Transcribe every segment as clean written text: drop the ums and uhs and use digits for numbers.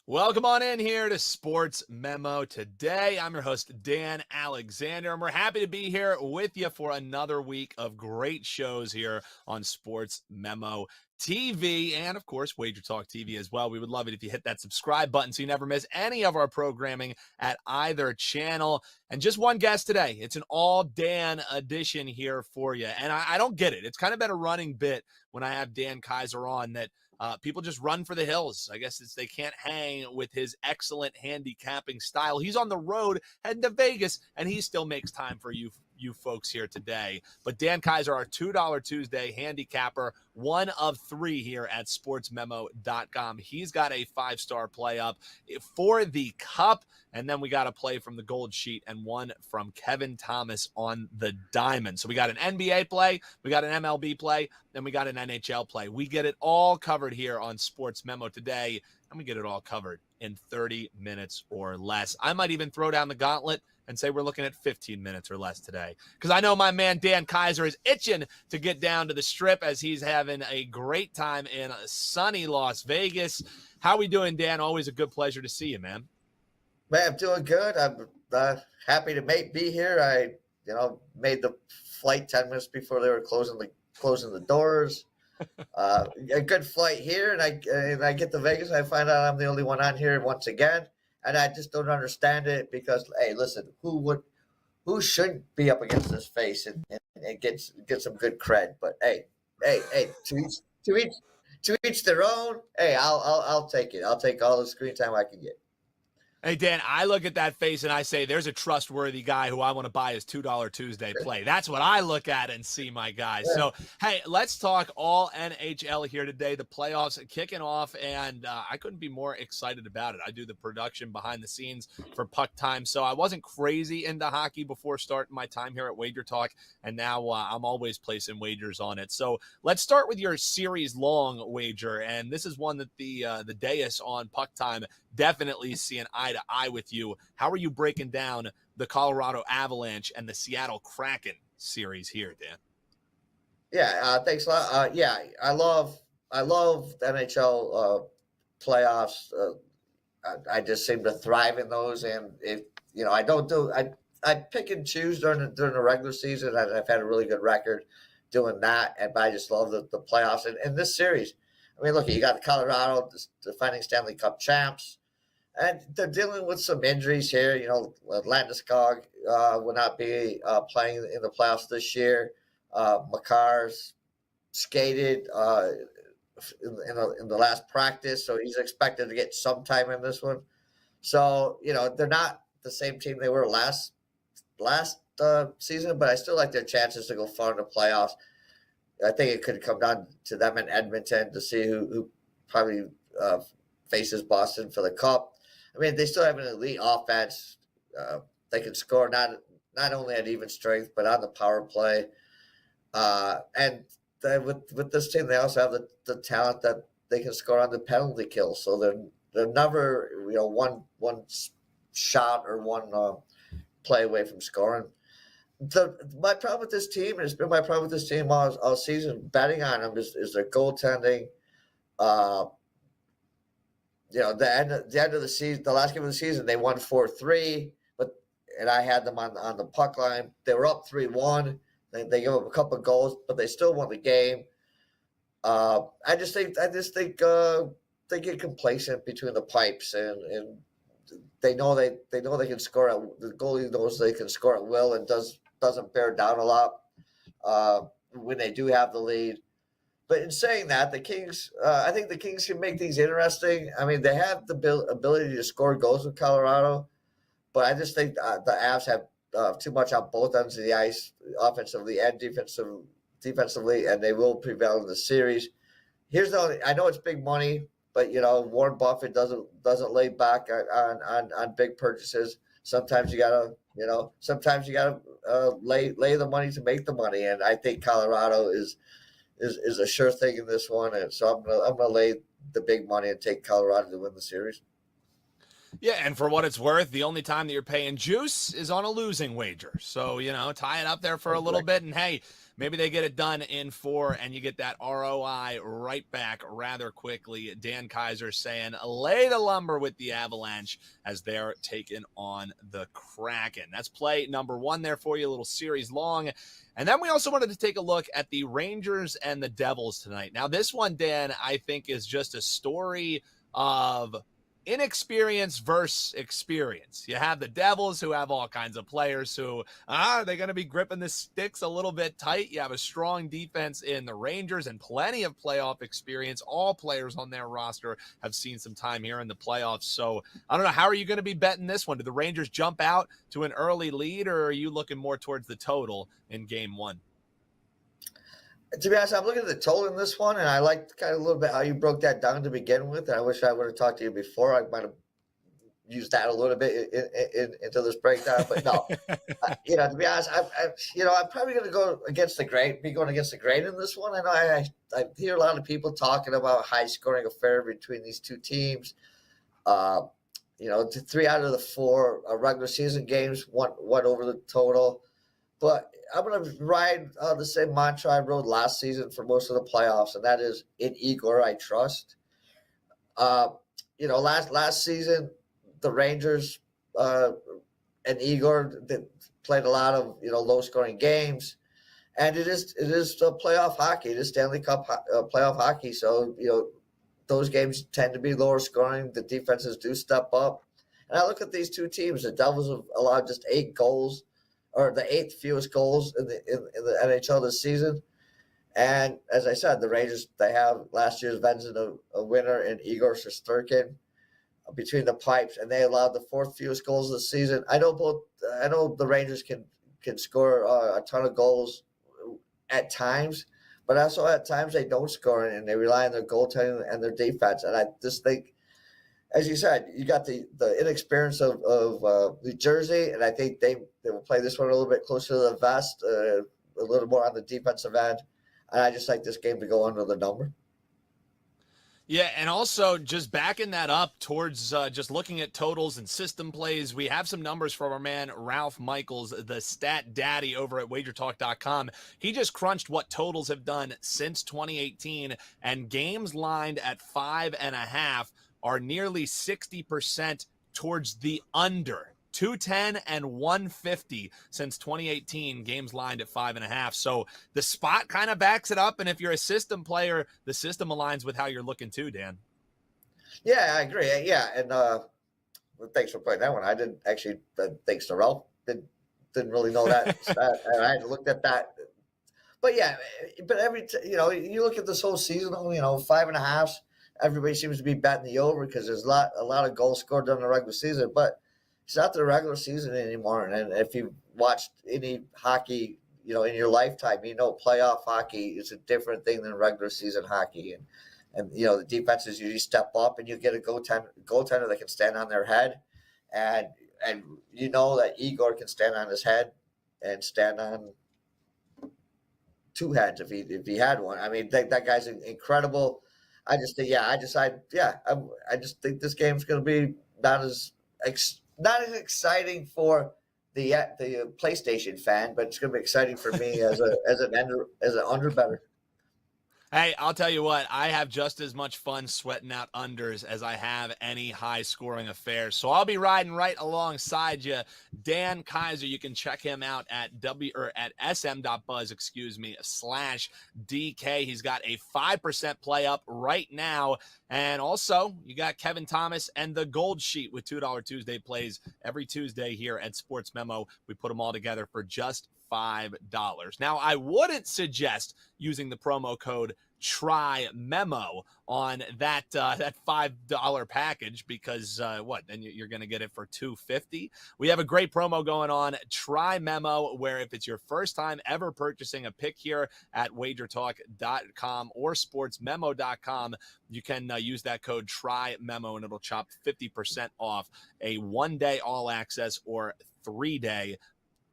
Welcome on in here to Sports Memo Today. I'm your host, Dan Alexander, and we're happy to be here with you for another week of great shows here on Sports Memo TV and, of course, Wager Talk TV as well. We would love it if you hit that subscribe button so you never miss any of our programming at either channel. And just one guest today. It's an all Dan edition here for you. And I don't get it. It's kind of been a running bit when I have Dan Kaiser on that people just run for the hills. I guess they can't hang with his excellent handicapping style. He's on the road heading to Vegas, and he still makes time for you folks here today. But Dan Kaiser, our $2 Tuesday handicapper, one of three here at sportsmemo.com. He's got a 5-star play up for the Cup, and then we got a play from the Gold Sheet and one from Kevin Thomas on the Diamond. So we got an NBA play, we got an MLB play, then we got an NHL play. We get it all covered here on Sports Memo Today, and we get it all covered in 30 minutes or less. I might even throw down the gauntlet and say we're looking at 15 minutes or less today, because I know my man Dan Kaiser is itching to get down to the Strip as he's having a great time in sunny Las Vegas. How we doing, Dan? Always a good pleasure to see you, man. Man, I'm doing good. I'm happy to be here. I made the flight 10 minutes before they were closing the doors. A good flight here, and I get to Vegas, and I find out I'm the only one on here once again. And I just don't understand it because, hey, listen, who shouldn't be up against this face and get some good cred? But hey, to each their own. Hey, I'll take it. I'll take all the screen time I can get. Hey, Dan, I look at that face and I say, there's a trustworthy guy who I want to buy his $2 Tuesday play. That's what I look at and see, my guys. So, hey, let's talk all NHL here today. The playoffs kicking off, and I couldn't be more excited about it. I do the production behind the scenes for Puck Time, so I wasn't crazy into hockey before starting my time here at Wager Talk, and now I'm always placing wagers on it. So let's start with your series-long wager, and this is one that the dais on Puck Time definitely seeing eye to eye with you. How are you breaking down the Colorado Avalanche and the Seattle Kraken series here, Dan? Yeah, thanks a lot. Yeah, I love the NHL playoffs. I just seem to thrive in those, and I pick and choose during the regular season. I've had a really good record doing that, but I just love the playoffs and this series. I mean, look, you got the Colorado defending Stanley Cup champs. And they're dealing with some injuries here. Landeskog will not be playing in the playoffs this year. Makar's skated in the last practice, so he's expected to get some time in this one. So, they're not the same team they were last season, but I still like their chances to go far in the playoffs. I think it could come down to them in Edmonton to see who probably faces Boston for the Cup. I mean, they still have an elite offense. They can score not only at even strength, but on the power play. And with this team, they also have the talent that they can score on the penalty kill. So they're never one shot or one play away from scoring. My problem with this team, and it's been my problem with this team all season, betting on them is their goaltending. The end of the season, the last game of the season, they won 4-3, and I had them on the puck line. They were up 3-1. They gave up a couple of goals, but they still won the game. I just think they get complacent between the pipes, and they know they can score the goalie knows they can score at will and doesn't bear down a lot when they do have the lead. But in saying that, the Kings, I think the Kings can make things interesting. I mean, they have the ability to score goals with Colorado, but I just think the Avs have too much on both ends of the ice, offensively and defensively, and they will prevail in the series. I know it's big money, but Warren Buffett doesn't lay back on big purchases. Sometimes you gotta lay the money to make the money, and I think Colorado is a sure thing in this one, and so I'm gonna lay the big money and take Colorado to win the series. Yeah, and for what it's worth, the only time that you're paying juice is on a losing wager. So, tie it up there for a little Exactly. bit, and hey, maybe they get it done in 4, and you get that ROI right back rather quickly. Dan Kaiser saying, lay the lumber with the Avalanche as they're taking on the Kraken. That's play number 1 there for you, a little series long. And then we also wanted to take a look at the Rangers and the Devils tonight. Now, this one, Dan, I think is just a story of inexperience versus experience. You have the Devils, who have all kinds of players who they're going to be gripping the sticks a little bit tight. You have a strong defense in the Rangers and plenty of playoff experience. All players on their roster have seen some time here in the playoffs. So I don't know, how are you going to be betting this one? Do the Rangers jump out to an early lead, or are you looking more towards the total in game 1? To be honest, I'm looking at the total in this one, and I liked kind of a little bit how you broke that down to begin with. And I wish I would have talked to you before. I might have used that a little bit into this breakdown, but no. To be honest, I'm probably going to go against the grain. Be going against the grain in this one. I know I hear a lot of people talking about high scoring affair between these two teams. 3 out of the 4 regular season games went over the total. But I'm going to ride the same mantra I rode last season for most of the playoffs, and that is, in Igor, I trust. Last season, the Rangers and Igor played a lot of low-scoring games, and it is playoff hockey. It is Stanley Cup playoff hockey. So those games tend to be lower scoring. The defenses do step up, and I look at these two teams. The Devils have allowed just 8 goals, or the 8th fewest goals in the NHL this season. And as I said, the Rangers, they have last year's Vezina a winner in Igor Shesterkin between the pipes, and they allowed the 4th fewest goals of the season. I know the Rangers can score a ton of goals at times, but also at times they don't score, and they rely on their goaltending and their defense. And I just think, as you said, you got the inexperience of New Jersey, and I think they will play this one a little bit closer to the vest, a little more on the defensive end. And I just like this game to go under the number. Yeah, and also just backing that up towards just looking at totals and system plays, we have some numbers from our man Ralph Michaels, the stat daddy over at wagertalk.com. He just crunched what totals have done since 2018, and games lined at 5.5 are nearly 60% towards the under. 210 and 150 since 2018, games lined at 5.5. So the spot kind of backs it up. And if you're a system player, the system aligns with how you're looking too, Dan. Yeah, I agree. Yeah. And thanks for playing that one. I didn't actually, thanks to Ralph, didn't really know that. I had looked at that. But yeah, but you look at this whole season, 5.5. Everybody seems to be betting the over because there's a lot of goals scored during the regular season. But it's not the regular season anymore. And if you've watched any hockey, in your lifetime, playoff hockey is a different thing than regular season hockey. And the defenses usually step up, and you get a goaltender that can stand on their head. And that Igor can stand on his head and stand on 2 heads if he had one. I mean, that guy's incredible. I just think, I just think this game's going to be not as exciting for the PlayStation fan, but it's going to be exciting for me as an under better. Hey, I'll tell you what, I have just as much fun sweating out unders as I have any high-scoring affairs. So I'll be riding right alongside you. Dan Kaiser, you can check him out at sm.buzz, /DK. He's got a 5% play up right now. And also, you got Kevin Thomas and the Gold Sheet with $2 Tuesday plays every Tuesday here at Sports Memo. We put them all together for just $5. Now, I wouldn't suggest using the promo code TRYMEMO on that $5 package because then you're going to get it for $2.50. We have a great promo going on, TryMemo, where if it's your first time ever purchasing a pick here at wagertalk.com or sportsmemo.com, you can use that code TRYMEMO and it'll chop 50% off a 1-day all access or 3-day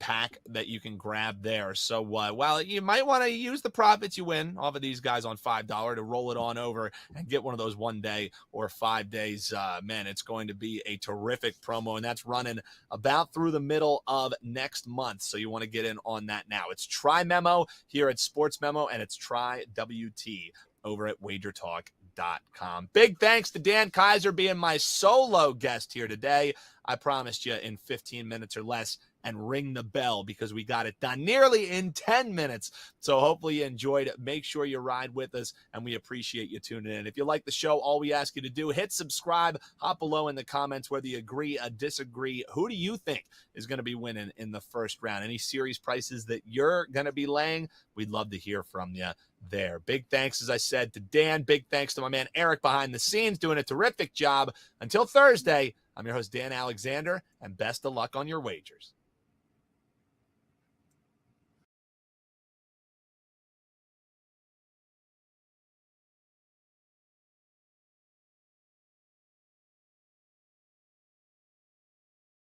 pack that you can grab there. So while you might want to use the profits you win off of these guys on $5 to roll it on over and get one of those 1 day or 5 days, man, it's going to be a terrific promo, and that's running about through the middle of next month. So you want to get in on that now. It's Try Memo here at Sports Memo, and it's Try WT over at wagertalk.com. Big thanks to Dan Kaiser being my solo guest here today. I promised you in 15 minutes or less, and ring the bell because we got it done nearly in 10 minutes. So hopefully you enjoyed it. Make sure you ride with us, and we appreciate you tuning in. If you like the show, all we ask you to do, hit subscribe, hop below in the comments whether you agree or disagree. Who do you think is going to be winning in the first round? Any series prices that you're going to be laying? We'd love to hear from you there. Big thanks, as I said, to Dan. Big thanks to my man Eric behind the scenes doing a terrific job. Until Thursday, I'm your host, Dan Alexander, and best of luck on your wagers.